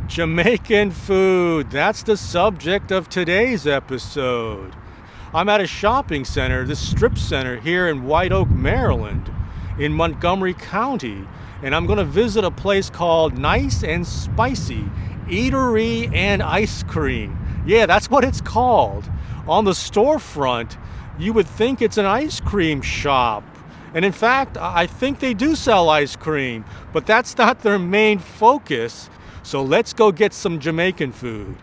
Jamaican food, that's the subject of today's episode. I'm at a shopping center, the strip center here in White Oak, Maryland, in Montgomery County, and I'm going to visit a place called Nice and Spicy Eatery and Ice Cream. Yeah, that's what it's called. On the storefront, you would think it's an ice cream shop. And in fact, I think they do sell ice cream, but that's not their main focus. So let's go get some Jamaican food.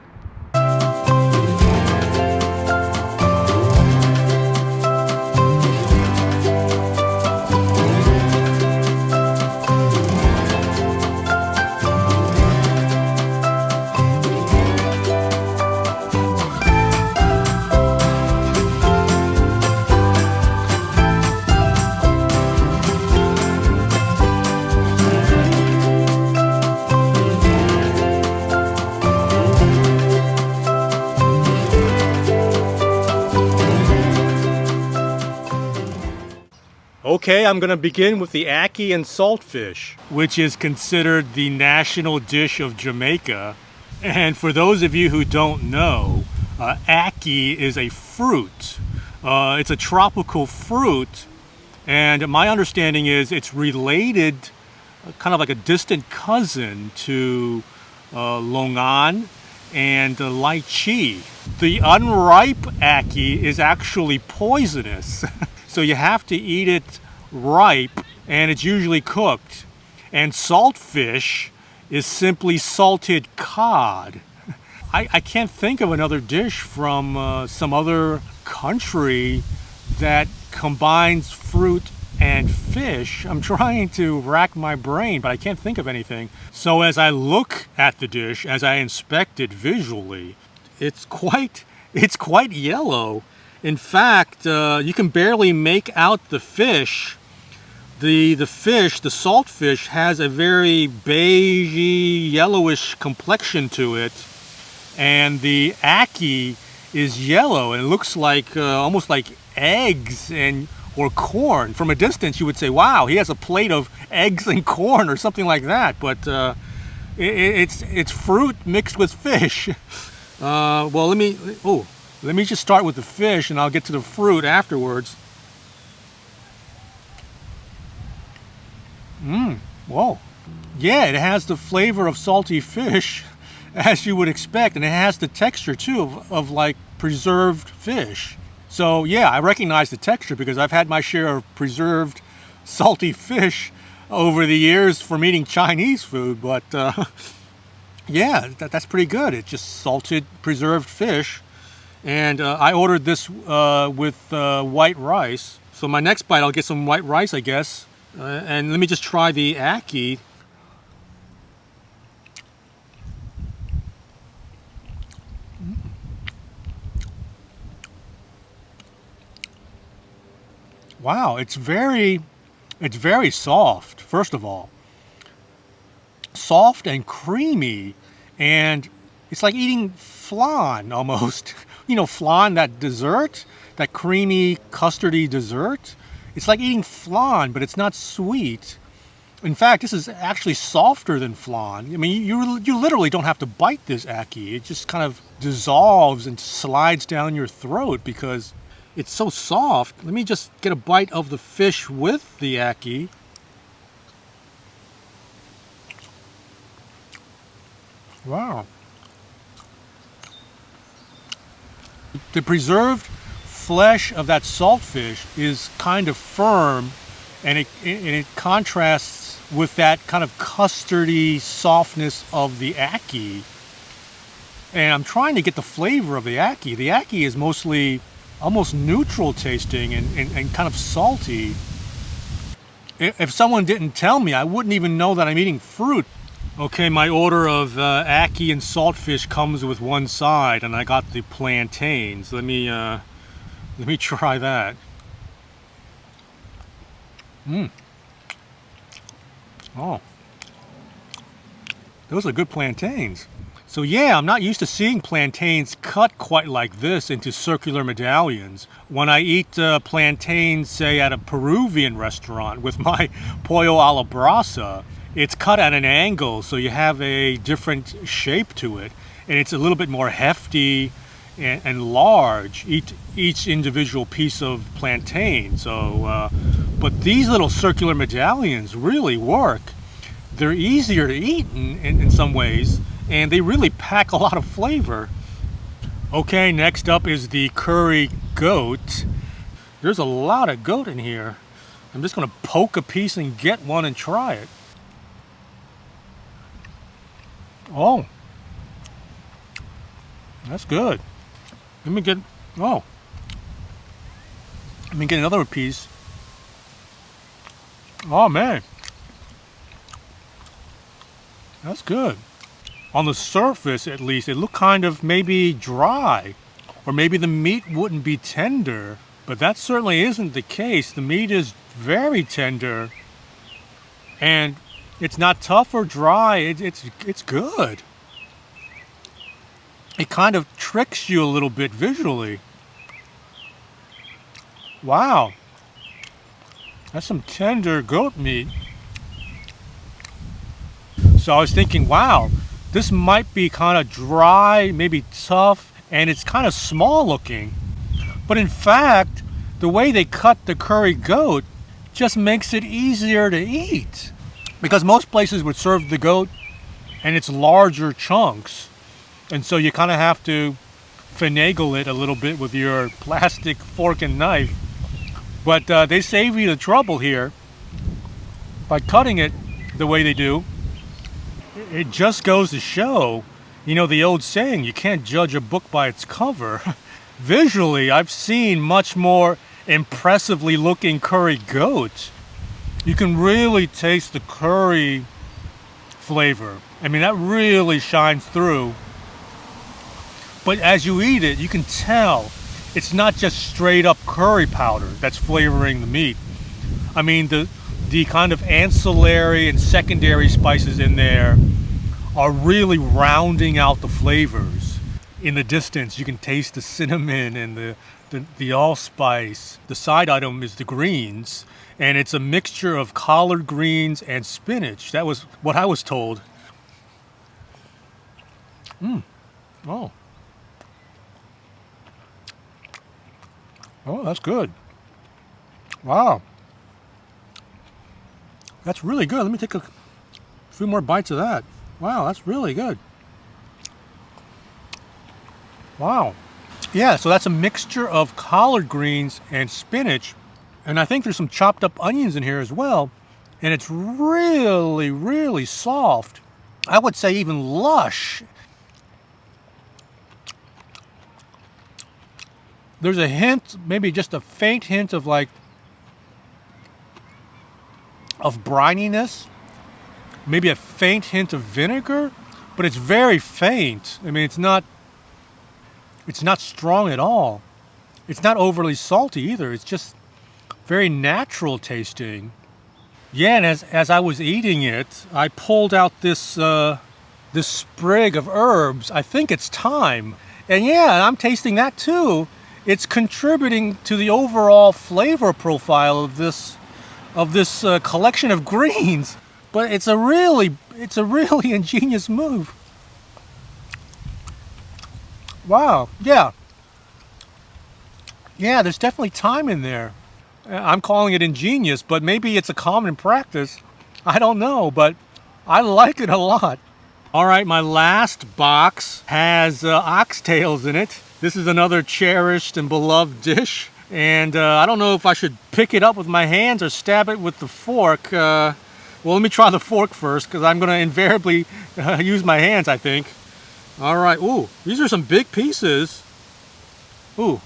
Okay, I'm going to begin with the Ackee and saltfish, which is considered the national dish of Jamaica. And for those of you who don't know, Ackee is a fruit. It's a tropical fruit, and my understanding is it's related, kind of like a distant cousin to longan and lychee. The unripe Ackee is actually poisonous. So you have to eat it ripe, and it's usually cooked. And saltfish is simply salted cod. I can't think of another dish from some other country that combines fruit and fish. I'm trying to rack my brain, but I can't think of anything. So as I look at the dish, as I inspect it visually, it's quite yellow. In fact, you can barely make out the fish. The saltfish, has a very beigey, yellowish complexion to it, and the Ackee is yellow, and it looks like almost like eggs or corn. From a distance, you would say, "Wow, he has a plate of eggs and corn," or something like that. But it's fruit mixed with fish. Well, let me just start with the fish, and I'll get to the fruit afterwards. Whoa. Yeah, it has the flavor of salty fish, as you would expect, and it has the texture, too, of like preserved fish. So, yeah, I recognize the texture because I've had my share of preserved salty fish over the years from eating Chinese food, but yeah, that's pretty good. It's just salted, preserved fish. And I ordered this with white rice. So my next bite, I'll get some white rice, I guess. And let me just try the Ackee. Wow, it's very soft, first of all. Soft and creamy, and it's like eating flan almost. You know, flan, that dessert, that creamy, custardy dessert. It's like eating flan, but it's not sweet. In fact, this is actually softer than flan. I mean, you literally don't have to bite this Ackee. It just kind of dissolves and slides down your throat because it's so soft. Let me just get a bite of the fish with the Ackee. Wow. The preserved flesh of that saltfish is kind of firm, and it contrasts with that kind of custardy softness of the Ackee. And I'm trying to get the flavor of the Ackee. The Ackee is mostly almost neutral tasting and kind of salty. If someone didn't tell me, I wouldn't even know that I'm eating fruit. Okay, my order of Ackee and saltfish comes with one side, and I got the plantains. Let me try that. Oh, those are good plantains. So yeah, I'm not used to seeing plantains cut quite like this into circular medallions. When I eat plantains, say at a Peruvian restaurant with my pollo a la brasa, it's cut at an angle, so you have a different shape to it, and it's a little bit more hefty and large, each individual piece of plantain. So, but these little circular medallions really work. They're easier to eat in some ways, and they really pack a lot of flavor. Okay, next up is the curry goat. There's a lot of goat in here. I'm just gonna poke a piece and get one and try it. Oh, that's good. Let me get another piece. Oh man, that's good. On the surface, at least, it looked kind of maybe dry, or maybe the meat wouldn't be tender, but that certainly isn't the case. The meat is very tender, and it's not tough or dry. It's good. It kind of tricks you a little bit visually. Wow, that's some tender goat meat. So I was thinking, wow, this might be kind of dry, maybe tough, and it's kind of small looking. But in fact, the way they cut the curry goat just makes it easier to eat. Because most places would serve the goat and it's larger chunks. And so you kind of have to finagle it a little bit with your plastic fork and knife. But they save you the trouble here by cutting it the way they do. It just goes to show, you know, the old saying, you can't judge a book by its cover. Visually, I've seen much more impressively looking curry goat. You can really taste the curry flavor. I mean, that really shines through. But as you eat it, you can tell it's not just straight up curry powder that's flavoring the meat. I mean, the kind of ancillary and secondary spices in there are really rounding out the flavors. In the distance, you can taste the cinnamon and the allspice. The side item is the greens, and it's a mixture of collard greens and spinach. That was what I was told. Oh. Oh, that's good. Wow. That's really good. Let me take a few more bites of that. Wow, that's really good. Wow. Yeah, so that's a mixture of collard greens and spinach. And I think there's some chopped up onions in here as well. And it's really, really soft. I would say even lush. There's a hint, maybe just a faint hint of brininess. Maybe a faint hint of vinegar, but it's very faint. I mean, it's not strong at all. It's not overly salty either. It's just very natural tasting. Yeah, and as I was eating it, I pulled out this sprig of herbs. I think it's thyme. And yeah, I'm tasting that too. It's contributing to the overall flavor profile of this collection of greens. But it's a really ingenious move. Wow, yeah. Yeah, there's definitely thyme in there. I'm calling it ingenious, but maybe it's a common practice. I don't know, but I like it a lot. All right, my last box has oxtails in it. This is another cherished and beloved dish. And I don't know if I should pick it up with my hands or stab it with the fork. Well, let me try the fork first, because I'm going to invariably use my hands, I think. All right. Ooh, these are some big pieces. Ooh.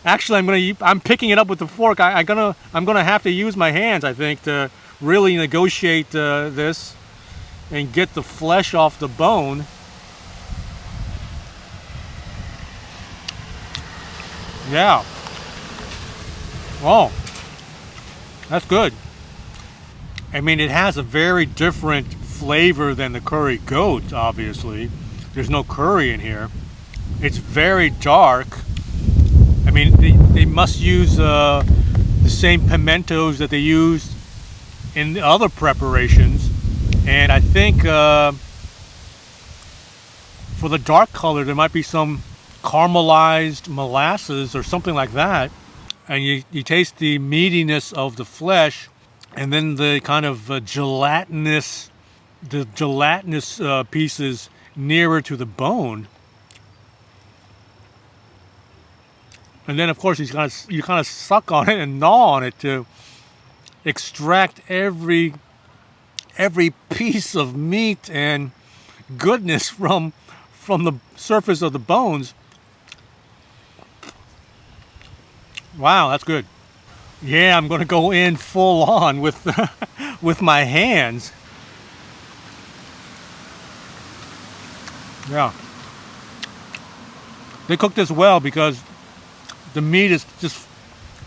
Actually, I'm picking it up with the fork. I'm gonna have to use my hands, I think, to really negotiate this and get the flesh off the bone. Yeah. Oh, that's good. I mean, it has a very different flavor than the curry goat, obviously. There's no curry in here. It's very dark. I mean, they must use the same pimentos that they used in the other preparations. And I think for the dark color, there might be some caramelized molasses or something like that. And you taste the meatiness of the flesh, and then the kind of gelatinous pieces nearer to the bone. And then, of course, you kind of suck on it and gnaw on it to extract every piece of meat and goodness from the surface of the bones. Wow, that's good. Yeah, I'm going to go in full on with with my hands. Yeah. They cook this well because the meat is just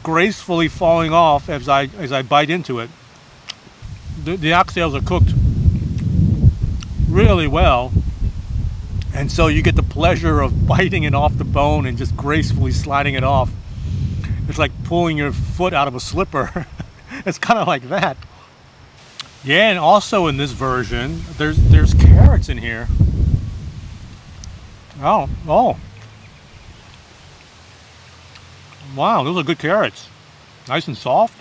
gracefully falling off as I bite into it. The oxtails are cooked really well, and so you get the pleasure of biting it off the bone and just gracefully sliding it off. It's like pulling your foot out of a slipper. It's kind of like that. Yeah, and also in this version, there's carrots in here. Oh. Wow, those are good carrots. Nice and soft.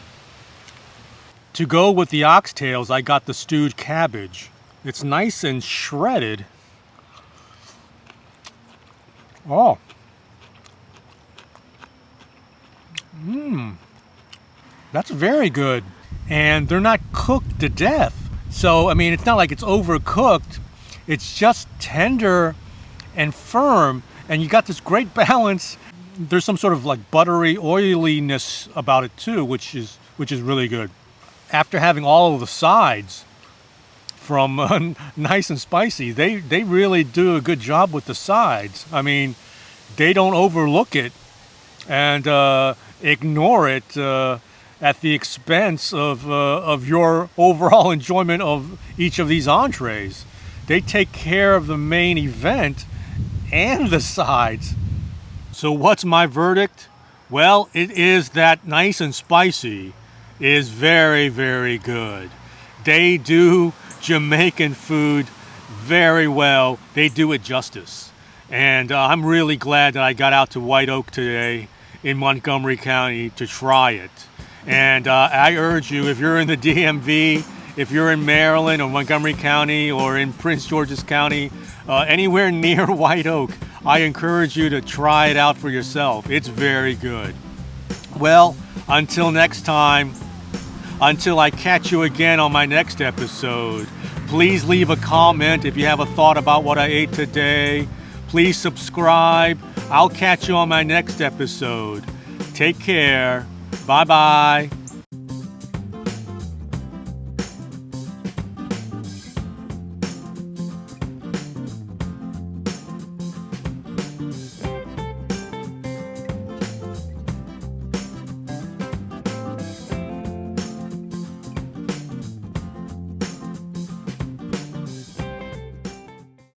To go with the oxtails, I got the stewed cabbage. It's nice and shredded. Oh. That's very good. And they're not cooked to death. So, I mean, it's not like it's overcooked. It's just tender and firm. And you got this great balance. There's some sort of like buttery oiliness about it too, which is really good. After having all of the sides from nice and spicy, they really do a good job with the sides. I mean, they don't overlook it and ignore it at the expense of your overall enjoyment of each of these entrees. They take care of the main event and the sides. So what's my verdict? Well, it is that nice and spicy is very, very good. They do Jamaican food very well. They do it justice. And I'm really glad that I got out to White Oak today in Montgomery County to try it. And I urge you, if you're in the DMV, if you're in Maryland or Montgomery County or in Prince George's County, anywhere near White Oak, I encourage you to try it out for yourself. It's very good. Well, until next time, until I catch you again on my next episode, please leave a comment if you have a thought about what I ate today. Please subscribe. I'll catch you on my next episode. Take care. Bye-bye.